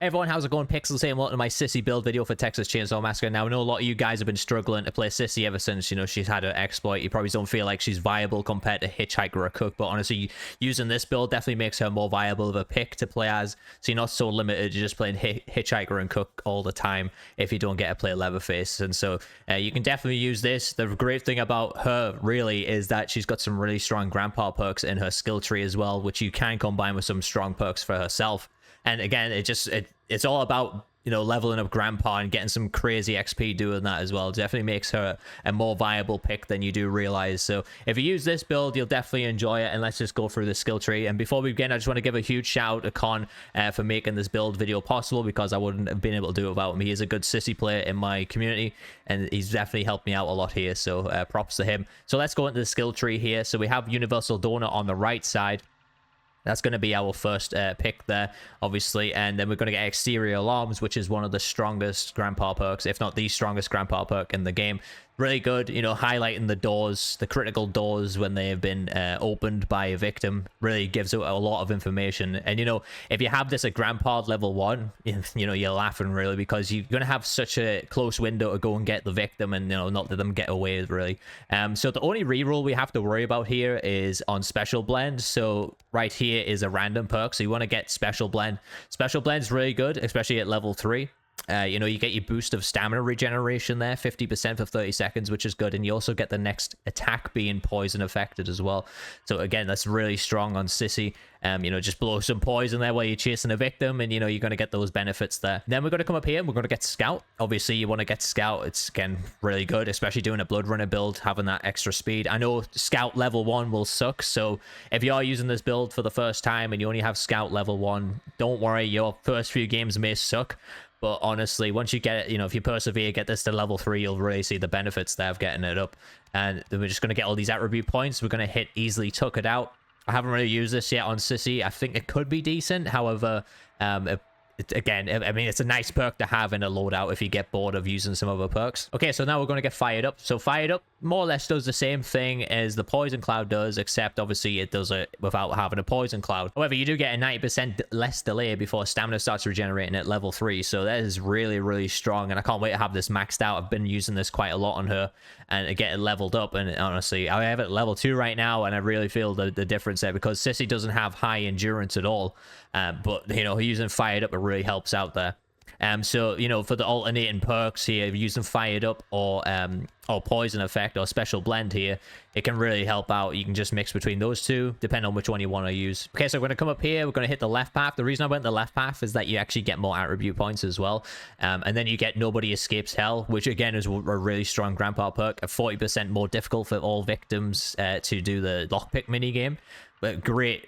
Hey everyone, how's it going? Pixels here, and welcome to my Sissy build video for Texas Chainsaw Massacre. Now, I know a lot of you guys have been struggling to play Sissy ever since, she's had her exploit. You probably don't feel like she's viable compared to Hitchhiker or Cook, but honestly, using this build definitely makes her more viable of a pick to play as, so you're not so limited to just playing Hitchhiker and Cook all the time if you don't get to play Leatherface. And so you can definitely use this. The great thing about her, really, is that she's got some really strong grandpa perks in her skill tree as well, which you can combine with some strong perks for herself. And again, it's all about, leveling up grandpa and getting some crazy XP doing that as well. It definitely makes her a more viable pick than you do realize. So if you use this build, you'll definitely enjoy it. And let's just go through the skill tree. And before we begin, I just want to give a huge shout out to Con for making this build video possible, because I wouldn't have been able to do it without him. He is a good Sissy player in my community, and he's definitely helped me out a lot here. So props to him. So let's go into the skill tree here. So we have Universal Donor on the right side. That's going to be our first pick there, obviously. And then we're going to get Exterior Alarms, which is one of the strongest grandpa perks, if not the strongest grandpa perk in the game. Really good, highlighting the doors, the critical doors when they have been opened by a victim. Really gives out a lot of information. And, if you have this at grandpa level 1, you're laughing, really, because you're going to have such a close window to go and get the victim and, not let them get away, really. So the only reroll we have to worry about here is on Special Blend. So right here is a random perk. So you want to get Special Blend. Special Blend's really good, especially at level 3. You get your boost of stamina regeneration there, 50% for 30 seconds, which is good. And you also get the next attack being poison affected as well. So again, that's really strong on Sissy. Just blow some poison there while you're chasing a victim, and you're going to get those benefits there. Then we're going to come up here and we're going to get Scout. Obviously, you want to get Scout. It's, again, really good, especially doing a Blood Runner build, having that extra speed. I know Scout level 1 will suck, so if you are using this build for the first time and you only have Scout level 1, don't worry, your first few games may suck. But honestly, once you get it, if you persevere, get this to level 3, you'll really see the benefits there of getting it up. And then we're just going to get all these attribute points. We're going to hit Easily Took It Out. I haven't really used this yet on Sissy. I think it could be decent. However, again, it's a nice perk to have in a loadout if you get bored of using some other perks. Okay, so now we're going to get Fired Up. So Fired Up more or less does the same thing as the Poison Cloud does, except obviously it does it without having a Poison Cloud. However, you do get a 90% less delay before stamina starts regenerating at level 3. So that is really, really strong, and I can't wait to have this maxed out. I've been using this quite a lot on her and get it leveled up, and honestly, I have it at level 2 right now, and I really feel the difference there, because Sissy doesn't have high endurance at all. But, using Fired Up, it really helps out there. So, for the alternating perks here, using Fired Up or Poison Effect or Special Blend here, it can really help out. You can just mix between those two, depending on which one you want to use. Okay, so we're going to come up here. We're going to hit the left path. The reason I went the left path is that you actually get more attribute points as well. And then you get Nobody Escapes Hell, which again is a really strong grandpa perk. 40% more difficult for all victims to do the lockpick minigame. But great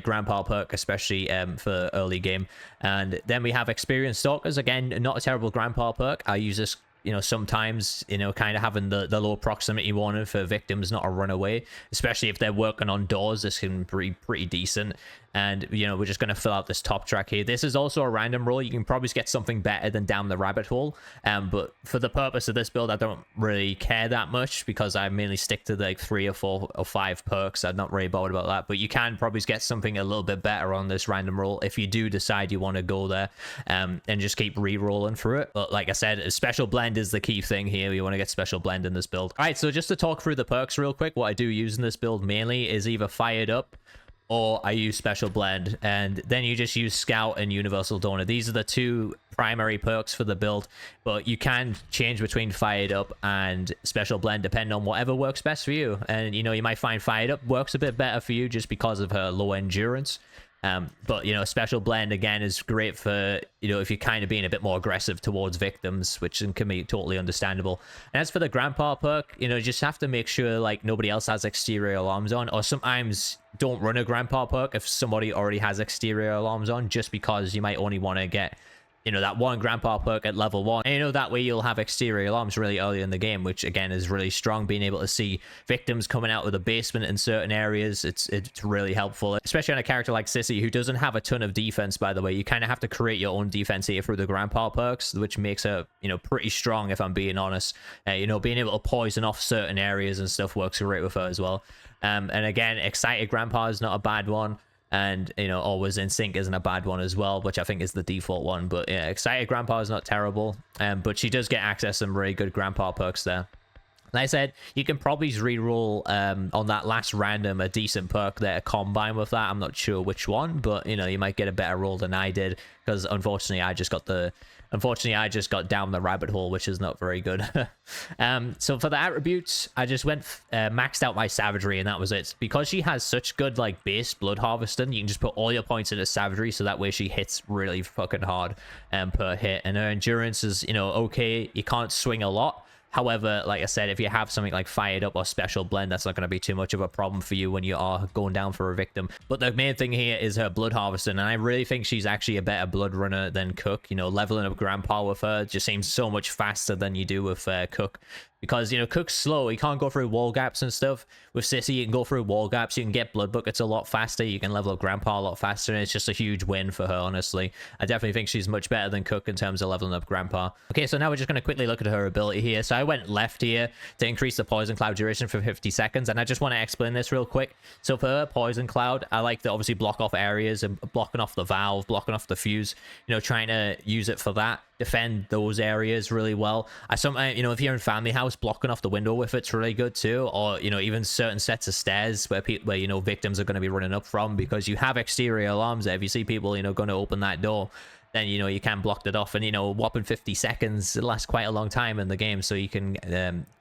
grandpa perk, especially for early game. And then we have Experienced Stalkers. Again, not a terrible grandpa perk. I use this sometimes, kind of having the low proximity warning for victims not to run away, especially if they're working on doors. This can be pretty decent. And we're just going to fill out this top track here. This is also a random roll. You can probably get something better than Down the Rabbit Hole, but for the purpose of this build, I don't really care that much, because I mainly stick to like 3 or 4 or 5 perks. I'm not really bothered about that, but you can probably get something a little bit better on this random roll if you do decide you want to go there, and just keep re-rolling through it. But like I said, Special Blend is the key thing here. You want to get Special Blend in this build. All right, so just to talk through the perks real quick, what I do use in this build mainly is either Fired Up, or I use Special Blend, and then you just use Scout and Universal Donor. These are the 2 primary perks for the build, but you can change between Fired Up and Special Blend depending on whatever works best for you. And you might find Fired Up works a bit better for you just because of her low endurance. But Special Blend again is great for if you're kind of being a bit more aggressive towards victims, which can be totally understandable. And as for the grandpa perk, just have to make sure like nobody else has Exterior Alarms on, or sometimes don't run a grandpa perk if somebody already has Exterior Alarms on, just because you might only want to get that one grandpa perk at level 1. And that way you'll have Exterior Alarms really early in the game, which again is really strong. Being able to see victims coming out of the basement in certain areas, it's really helpful, especially on a character like Sissy, who doesn't have a ton of defense, by the way. You kind of have to create your own defense here through the grandpa perks, which makes her pretty strong, if I'm being honest. Being able to poison off certain areas and stuff works great with her as well. And again, Excited Grandpa is not a bad one. and always in sync isn't a bad one as well, which I think is the default one. But yeah, excited grandpa is not terrible, but she does get access to some really good grandpa perks there. Like I said, you can probably reroll on that last random a decent perk there combined with that. I'm not sure which one, but you might get a better roll than I did, because unfortunately I just got down the rabbit hole, which is not very good. So for the attributes, I just went maxed out my savagery, and that was it. Because she has such good like base blood harvesting, you can just put all your points into savagery, so that way she hits really fucking hard per hit, and her endurance is okay. You can't swing a lot. However, like I said, if you have something like Fired Up or Special Blend, that's not going to be too much of a problem for you when you are going down for a victim. But the main thing here is her blood harvesting, and I really think she's actually a better blood runner than Cook. Leveling up grandpa with her just seems so much faster than you do with Cook. Because, Cook's slow. He can't go through wall gaps and stuff. With Sissy, you can go through wall gaps. You can get blood buckets a lot faster. You can level up Grandpa a lot faster. And it's just a huge win for her, honestly. I definitely think she's much better than Cook in terms of leveling up Grandpa. Okay, so now we're just going to quickly look at her ability here. So I went left here to increase the Poison Cloud duration for 50 seconds. And I just want to explain this real quick. So for her Poison Cloud, I like to obviously block off areas and blocking off the valve, blocking off the fuse. Trying to use it for that. Defend those areas really well. I sometimes, if you're in family house, blocking off the window with it's really good too. Or even certain sets of stairs where victims are going to be running up from, because you have exterior alarms there. If you see people going to open that door, then you can block it off. And whopping 50 seconds, it lasts quite a long time in the game, so you can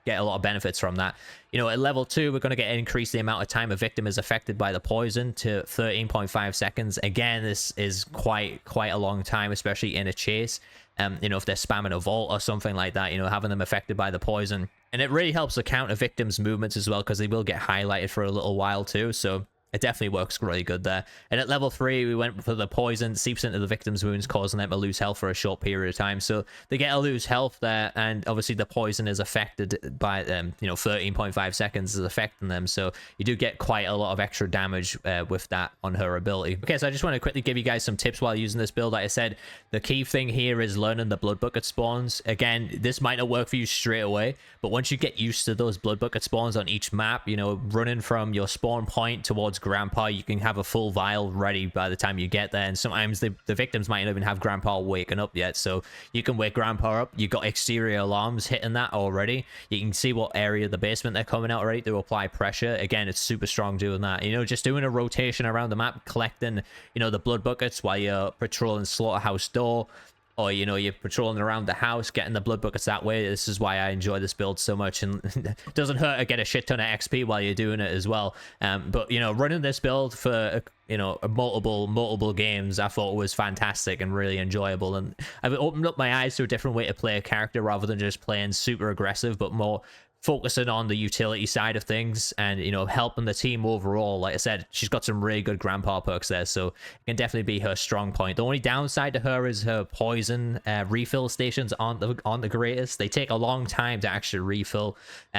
get a lot of benefits from that. At level 2, we're going to get increase the amount of time a victim is affected by the poison to 13.5 seconds. Again, this is quite a long time, especially in a chase. If they're spamming a vault or something like that, having them affected by the poison. And it really helps to counter victims' movements as well, because they will get highlighted for a little while too. So it definitely works really good there. And at level 3, we went for the poison, seeps into the victim's wounds, causing them to lose health for a short period of time. So they get to lose health there, and obviously the poison is affected by them. 13.5 seconds is affecting them. So you do get quite a lot of extra damage with that on her ability. Okay, so I just want to quickly give you guys some tips while using this build. Like I said, the key thing here is learning the blood bucket spawns. Again, this might not work for you straight away, but once you get used to those blood bucket spawns on each map, running from your spawn point towards Grandpa, you can have a full vial ready by the time you get there. And sometimes the victims might not even have Grandpa waking up yet, so you can wake Grandpa up. You've got exterior alarms hitting that already. You can see what area of the basement they're coming out already to apply pressure. Again, it's super strong doing that. Just doing a rotation around the map, collecting the blood buckets while you're patrolling Slaughterhouse Door, or you're patrolling around the house, getting the blood buckets that way. This is why I enjoy this build so much, and it doesn't hurt to get a shit ton of XP while you're doing it as well. But running this build for multiple games, I thought was fantastic and really enjoyable, and I've opened up my eyes to a different way to play a character, rather than just playing super aggressive, but more focusing on the utility side of things and helping the team overall. Like I said, she's got some really good grandpa perks there, so it can definitely be her strong point. The only downside to her is her poison refill stations aren't the greatest. They take a long time to actually refill,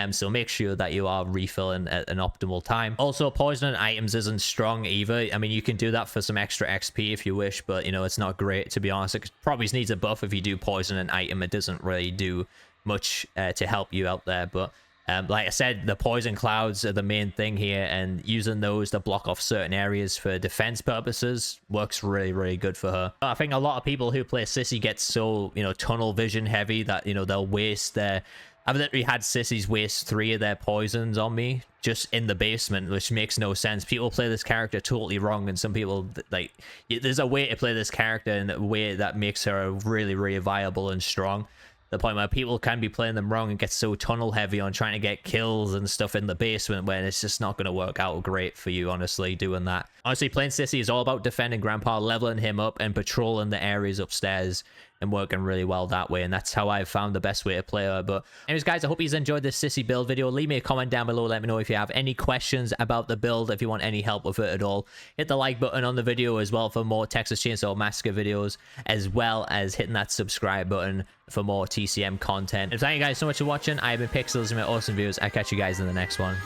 so make sure that you are refilling at an optimal time. Also, poisoning items isn't strong either. I mean, you can do that for some extra XP if you wish, but it's not great, to be honest. It probably needs a buff if you do poison an item. It doesn't really do much to help you out there. But like I said, the poison clouds are the main thing here, and using those to block off certain areas for defense purposes works really good for her. I think a lot of people who play Sissy get so tunnel vision heavy that they'll waste their... I've literally had Sissy's waste 3 of their poisons on me just in the basement, which makes no sense. People play this character totally wrong, and some people, like, there's a way to play this character in a way that makes her really viable and strong. The point where people can be playing them wrong and get so tunnel heavy on trying to get kills and stuff in the basement, when it's just not going to work out great for you, honestly, doing that. Honestly, playing Sissy is all about defending Grandpa, leveling him up, and patrolling the areas upstairs, and working really well that way. And that's how I've found the best way to play her. But anyways, guys, I hope you enjoyed this Sissy build video. Leave me a comment down below. Let me know if you have any questions about the build, if you want any help with it at all. Hit the like button on the video as well for more Texas Chainsaw Massacre videos, as well as hitting that subscribe button for more TCM content. And thank you guys so much for watching. I've been Pixels, and my awesome viewers. I'll catch you guys in the next one.